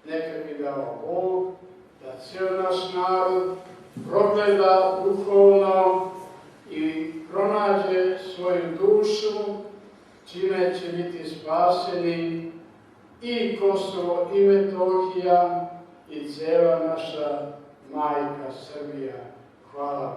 neka mi dao Bog da cijel naš narod progleda duhovno i pronađe svoju dušu, čime će biti spaseni i Kosovo i Metohija i cijela naša majka Srbija. Hvala vam.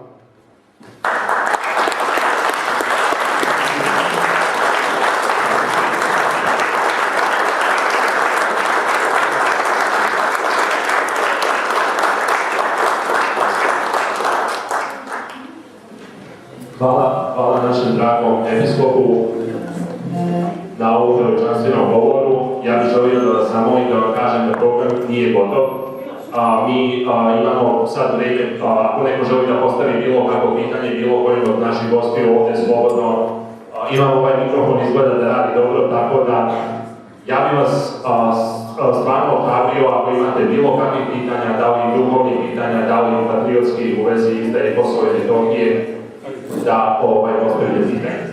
Hvala našem dragom episkopu na ovom veličanstvenom govoru. Ja bih želio da vas zamolim da vam kažem da program nije gotov. Mi imamo sad vreme, ako neko želi da postavi bilo kako pitanje, bilo kojim od naših gostiju ovdje slobodno. Imamo ovaj mikrofon, izgleda da radi dobro, tako da ja bih vas stvarno ohrabrio ako imate bilo kakvih pitanja, da li duhovnih pitanja, da li patriotski u vezi izdaje Kosova i Metohije, da postavite pitanje.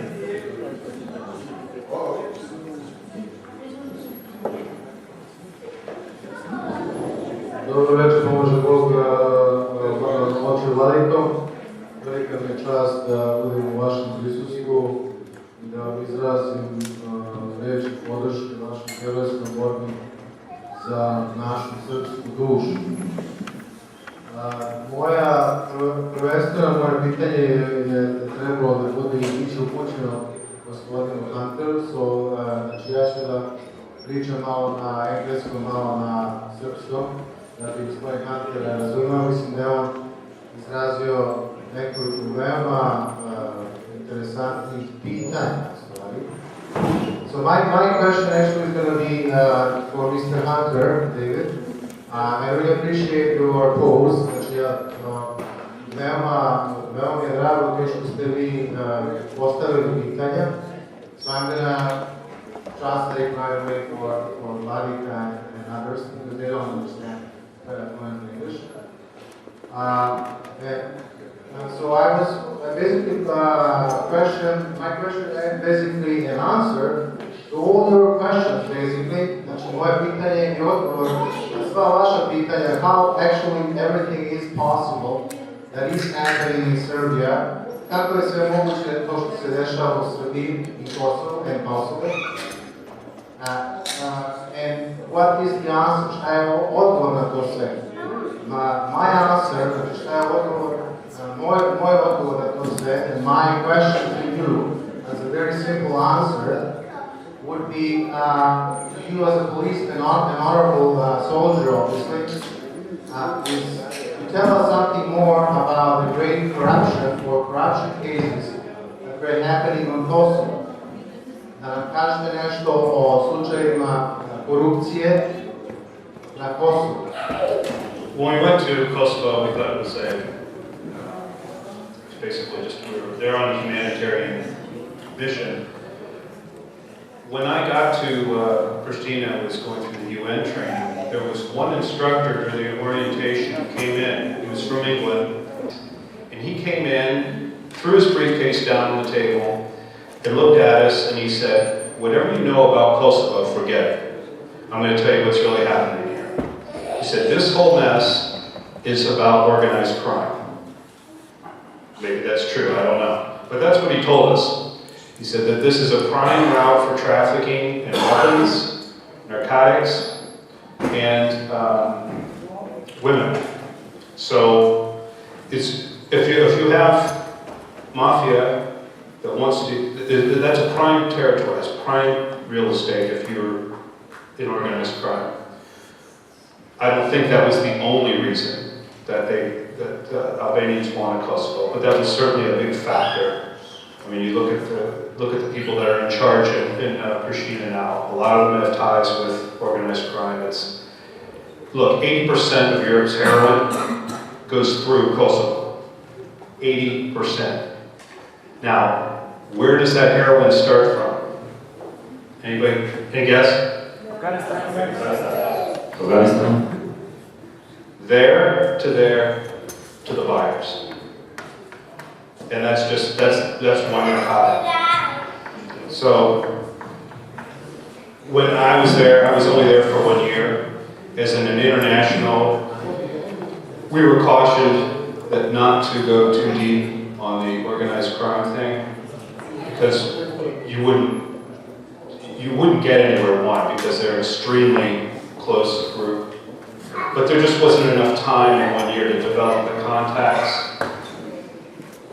Dobro večer, pomože Bog, oče Vladiko. Velika mi je čast da budem u vašem prisustvu i da vam izrazim reči podrške vašem herojskom borbi za našu srpsku dušu. Prvenstveno moje pitanje je trebalo da bude i biće upućeno gospodinu Hunteru, znači ja ću da pričam malo na engleskom, malo na srpskom, da bi gospodin Hunter razumeo. Mislim da je on izrazio nekoliko veoma interesantnih pitanja. So my question actually is going to be for Mr. Hunter, David. I really appreciate your pose. Znači, veoma mi je drago to što ste vi postavili pitanja. So I'm going to translate right away for Vladika and others because they don't understand fluent English. So I was basically my question is basically an answer to all your questions basically. Znači moje pitanje i odgovor na sva vaša pitanja, how actually everything is possible that is happening in Serbia, kako je sve moguće to što se dešava u Srbiji i Kosovo and Kosovo. And what is the answer? Šta je odgovor na to sve? My answer, šta je odgovor, moj odgovor na to sve, and my question to you, as a very simple answer, would be to you as a policeman, an honorable soldier, obviously, is to tell us something more about the great corruption or corruption cases that were happening on Kosovo. Da nam kažete nešto o slučajevima korupcije na Kosovu. When we went to Kosovo, we thought it was basically just we were there on a humanitarian mission. When I got to Pristina, I was going through the UN training. There was one instructor during the orientation who came in. He was from England, and he came in, threw his briefcase down on the table, and looked at us, and he said, "Whatever you know about Kosovo, forget it. I'm going to tell you what's really happening here." He said, "This whole mess is about organized crime." Maybe that's true, I don't know. But that's what he told us. He said that this is a prime route for trafficking in weapons, narcotics, and women. So if you have mafia that wants to do, that's a prime territory, that's prime real estate if you're in organized crime. I don't think that was the only reason that Albanians wanted Kosovo, but that was certainly a big factor. I mean, you look at the people that are in charge in Pristina now. A lot of them have ties with organized crime. Look, 80% of Europe's heroin goes through Kosovo. 80%. Now, where does that heroin start from? Anybody? Any guess? Afghanistan. There to the buyers. And that's one narcotic. So when I was there, I was only there for 1 year, as in an international, we were cautioned that not to go too deep on the organized crime thing, because you wouldn't get anywhere, one, because they're an extremely close group. But there just wasn't enough time in 1 year to develop the contacts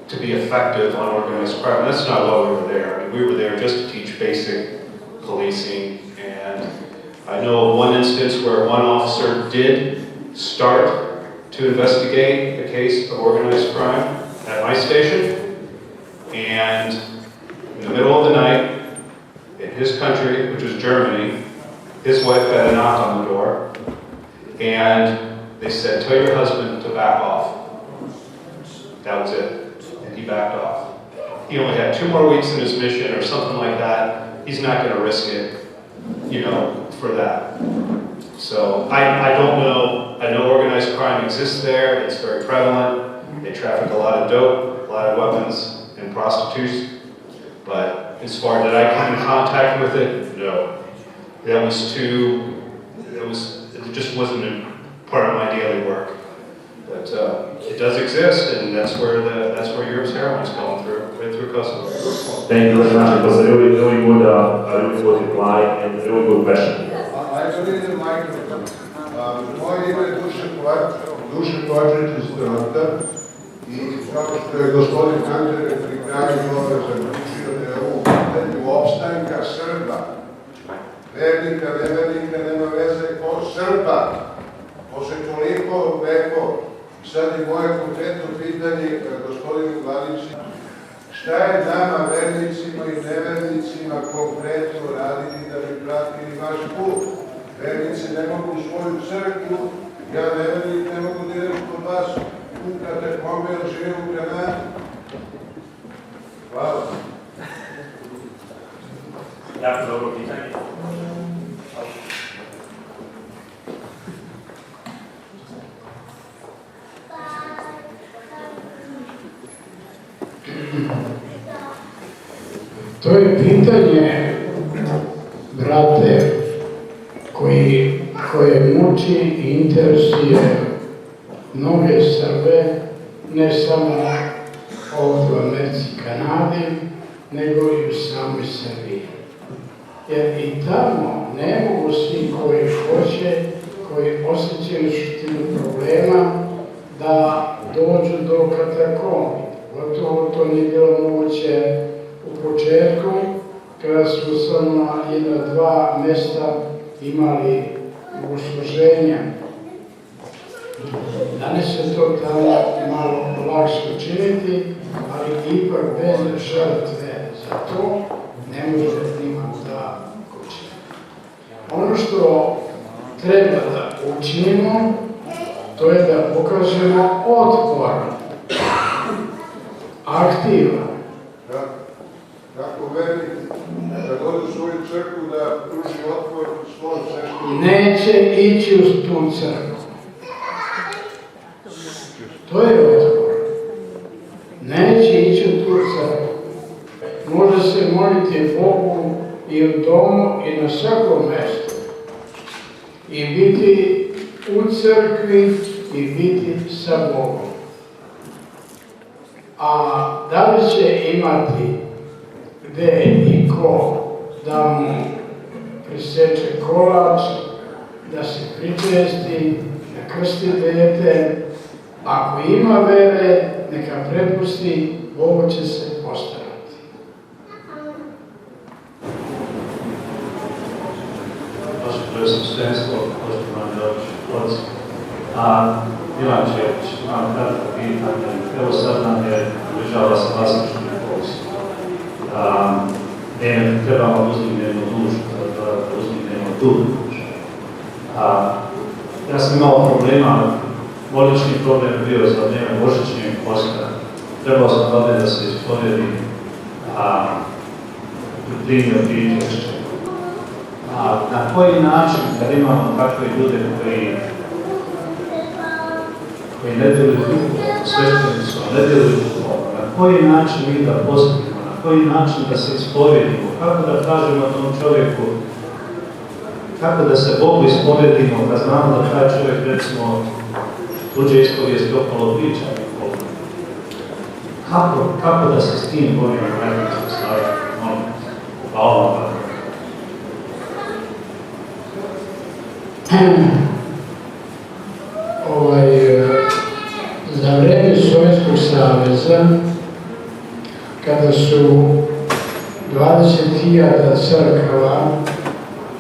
to be effective on organized crime. That's not why we were there. I mean, we were there just to teach basic policing. And I know of one instance where one officer did start to investigate a case of organized crime at my station. And in the middle of the night, in his country, which was Germany, his wife got a knock on the door. And they said, tell your husband to back off. That was it. And he backed off. He only had 2 more weeks in his mission or something like that. He's not going to risk it, for that. So I don't know. I know organized crime exists there. It's very prevalent. They traffic a lot of dope, a lot of weapons, and prostitutes. But as far as I come in contact with it, no. It just wasn't a part of my daily work. But it does exist, and that's where Europe's heroin is going through, right through Kosovo. Thank you very much. It was a really good reply and a really good question. I believe in microphone. Moje ime je Dušan Kovačević iz Toronta i kao što je gospodin Andrej pri kraju govora zaključio da je ovo u pitanju opstanka Srba. Vernika, nevernika, nema veze ko Srba. Posle toliko vekova. Sad je moje konkretno pitanje gospodinu Vladici. Šta je nama, vernicima i nevernicima, konkretno raditi da bi pratili vaš put? Vernici ne mogu u svoju crkvu, ja nevernik ne mogu da idem kod vas, kukate mobil, živim u Kanadi. Hvala. Jako dobro pitanje. To je pitanje, brate, koje muči i interesuje mnoge Srbe, ne samo ovdje u Americi i Kanadi, nego i u samoj Srbiji. Jer i tamo ne mogu svi koji hoće, koji osjećaju suštinu problema, da dođu do katakombi. Gotovo to nije bilo moguće u početku, kada su samo na 1-2 mesta imali bogosluženja. Danas je to tamo malo lakše učiniti, ali ipak bez žrtve za to ne može nima da učini. Ono što treba da učinimo, to je da pokažemo otpor, aktivan. Kako vernik da dođe u svoju crkvu da pruži otpor svoj crkvu? Neće ići u tu crkvu. To je otpor. Neće ići u tu crkvu. Može se moliti Bogu i u domu i na svakom mjestu. I biti u crkvi i biti sa Bogom. A da li će imati gde i ko da mu priseče kolač, da se pričesti, da krsti dete, ako ima vere, neka prepusti, Bogu će se postarati. Vaše preosveštenstvo, poštovani oci, Milan Čević, imam kratko pitanje. Evo sad nam je približava se vaskrsni post. Ne trebamo uzdignemo dušu, da uzdignemo dušu. Ja sam imao problema, bolnični problem bio za vrijeme božićnjeg posta. Trebao sam ovdje da se ispovjedi primjer pričešće. Na koji način, kad imamo takve ljude koji ne djeluju duhovno, sveštenicu, ne djeluju duhovno, na koji način mi da postignemo, na koji način da se ispovjedimo, kako da kažemo tom čovjeku kako da se Bogu ispovjedimo, kad znamo da taj čovjek, recimo, tuđe ispovijesti okolo priča. Kako da se s tim borimo najbolje staviti? Hvala. Za vreme Sovjetskog saveza, kada su 20.000 crkava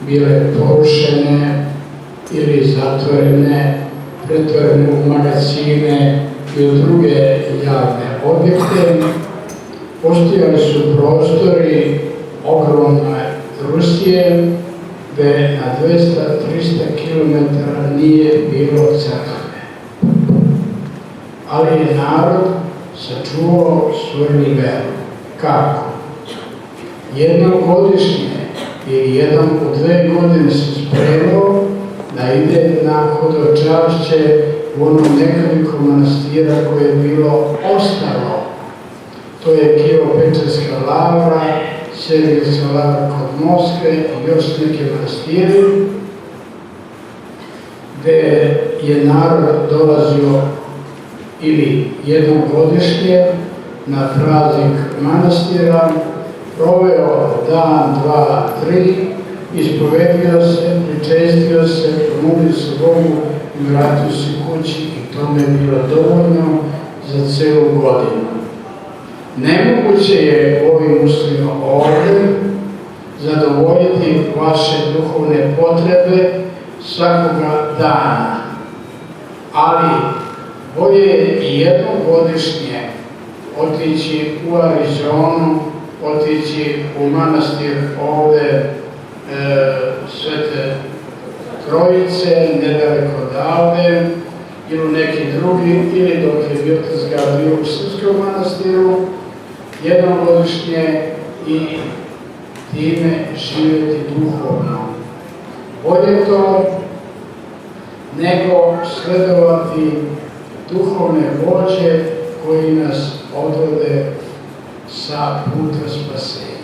bile porušene ili zatvorene, pretvorene u magazine i u druge javne objekte, postojali su prostori ogromne Rusije, gde na 200-300 km nije bilo crkve. Ali je narod sačuvao svoju veru. Kako? Jednom godišnje ili jednom u 2 godine se spremao da ide na hodočašće u onom nekoliko manastira koje je bilo ostalo. To je Kijevo-Pečerska lavra, Sergijska lavra kod Moskve i još neke manastiri, gde je narod dolazio ili jednom godišnje na praznik manastira, proveo dan, 2, 3, ispovedio se, pričestio se, pomolio se Bogu i vratio se kući i tome je bilo dovoljno za celu godinu. Nemoguće je ovim uslovima ovdje zadovoljiti vaše duhovne potrebe svakoga dana, ali bolje je i jednom godišnje otići u Arizonu, otići u manastir ovde Svete Trojice, nedaleko odavde, ili u neki drugi, ili dok je bio bio u Srpskom manastiru, jednom godišnje i time živjeti duhovno. Bolje to nego sledovati duhovne vođe koji nas odvode sa puta spasenja.